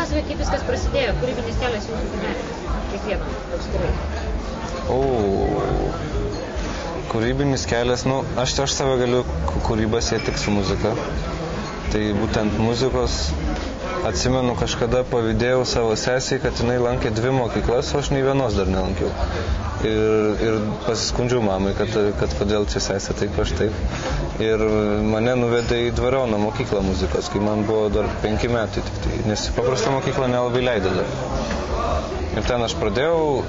papasakoti, kaip viskas prasidėjo, kūrybinis kelias jūsų gyvenime, kiekvieno atskirai. Kūrybinis kelias, aš save galiu kūrybą sieti tik su muzika. Tai būtent muzikos, atsimenu, kažkada pavydėjau savo sesiai, kad jinai lankė 2 mokyklas, o aš nei vienos dar nelankiau. Ir pasiskundžiau mamai, kad kodėl čia sesė taip, aš taip. Ir mane nuvedė į Dvariono mokyklą muzikos, kai man buvo dar 5 metai tik tai, nes paprasta mokykla nelabai leido dar. Ir ten aš pradėjau,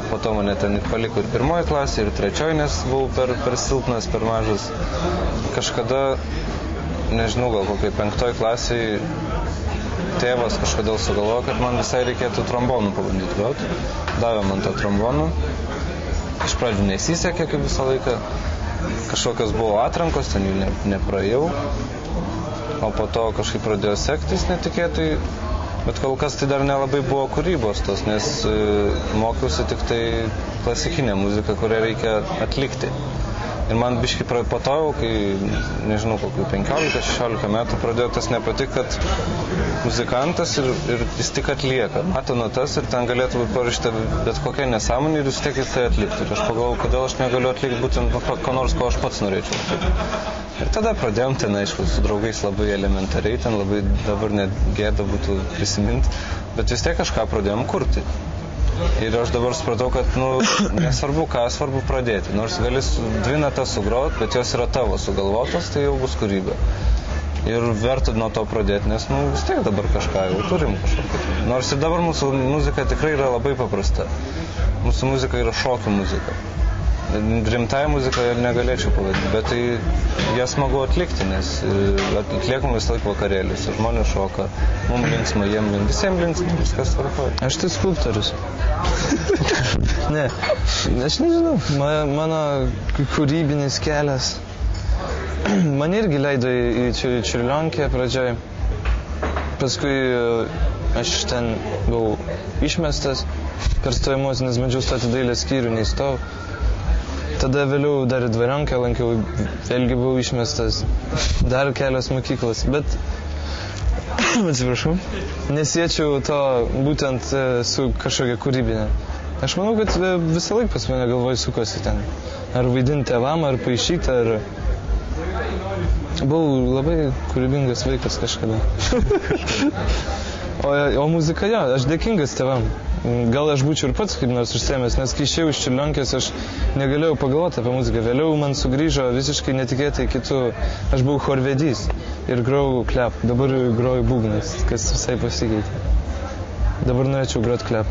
po to mane ten paliko ir 1 klasė, ir 3, nes buvau per silpnas, per mažas. Kažkada, nežinau, gal kokiai 5 klasiai tėvas kažkodėl sugalvojo, kad man visai reikėtų trombonų pabandyti groti. Davė man tą trombonų. Iš pradžių nesisekė, kaip visą laiką. Kažkokios buvo atrankos, ten jų nepraėjau. O po to kažkaip pradėjo sektis netikėtai. Bet kol kas tai dar nelabai buvo kūrybos tos, nes mokiausi tik tai klasikinę muziką, kurią reikia atlikti. Ir man biškai po to, kai, nežinau, kokių 15-16 metų pradėjo tas nepatik, kad muzikantas ir jis tik atlieka. Mato notas ir ten galėtų būti parašyta bet kokia nesąmonė ir vis tiek jis tai atlikti. Ir aš pagalvojau, kodėl aš negaliu atlikti būtent ko nors, ko aš pats norėčiau atlikti. Ir tada pradėjom ten, aišku, su draugais labai elementariai, ten labai dabar net gėda būtų prisiminti, bet vis tiek kažką pradėjom kurti. Ir aš dabar supratau, kad, nesvarbu ką, svarbu pradėti. Nors gali 2 natas sugroti, bet jos yra tavo sugalvotos, tai jau bus kūryba. Ir verta nuo to pradėti, nes, vis tiek dabar kažką jau turim kažkokį. Nors ir dabar mūsų muzika tikrai yra labai paprasta. Mūsų muzika yra šokių muzika. Rimtai muziką negalėčiau pavadinti, bet tai ją smagu atlikti, nes atliekam visą laiką vakarėlius, žmonės šoka, mums linksma, visiems linksma, viskas tvarkoja. Aš tai skulptorius. Ne, aš nežinau, mano kūrybinis kelias. Man irgi leido į Čiurlionkę pradžioj. Paskui aš ten buvau išmestas per stojimus, nes bandžiau stoti dailės skyrių, neįstojau. Tada vėliau dar į Dvarionkę lankiau, vėlgi buvau išmestas, dar kelios mokyklos, bet, atsiprašau, nesiečiau to būtent su kažkokia kūrybinė. Aš manau, kad visą laiką pas mane galvoj sukosi ten, ar vaidinti tėvam, ar paišyti, ar... Buvau labai kūrybingas vaikas kažkada. O muzika, jo, aš dėkingas tėvam. Gal aš būčiau ir pats kaip nors užsiėmęs, nes kai išėjau iš Čiurlionkės, aš negalėjau pagalvoti apie muziką. Vėliau man sugrįžo visiškai netikėtai kitų, aš buvau chorvedys ir grojau klep, dabar groju būgnais, kas visai pasikeitė. Dabar norėčiau groti klep.